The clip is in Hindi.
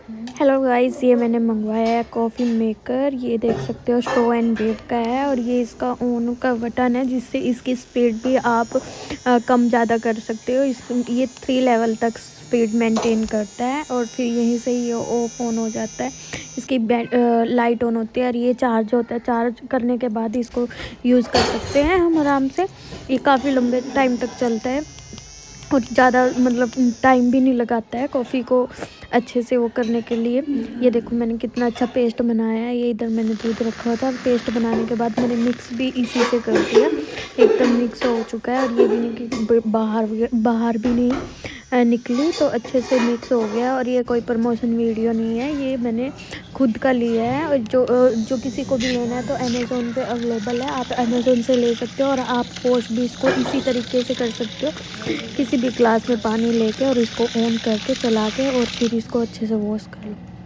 हेलो गाइस, ये मैंने मंगवाया है कॉफ़ी मेकर। ये देख सकते हो स्टो एंड वेव का है और ये इसका ऑन का बटन है जिससे इसकी स्पीड भी आप कम ज़्यादा कर सकते हो। ये 3 लेवल तक स्पीड मेंटेन करता है और फिर यहीं से ये ऑफ ऑन हो जाता है। इसकी लाइट ऑन होती है और ये चार्ज होता है। चार्ज करने के बाद इसको यूज़ कर सकते हैं हम आराम से। ये काफ़ी लंबे टाइम तक चलता है और ज़्यादा मतलब टाइम भी नहीं लगाता है कॉफ़ी को अच्छे से वो करने के लिए। ये देखो मैंने कितना अच्छा पेस्ट बनाया है। ये इधर मैंने दूध रखा हुआ था और पेस्ट बनाने के बाद मैंने मिक्स भी इसी से कर दिया। एकदम मिक्स हो चुका है और ये भी नहीं कि बाहर भी नहीं निकली, तो अच्छे से मिक्स हो गया। और ये कोई प्रमोशन वीडियो नहीं है, ये मैंने खुद का लिया है। और जो किसी को भी लेना है तो अमेज़ोन पे अवेलेबल है, आप अमेज़ोन से ले सकते हो। और आप वॉश भी इसको इसी तरीके से कर सकते हो, किसी भी ग्लास में पानी लेके और इसको ऑन करके चला के और फिर इसको अच्छे से वॉश कर लो।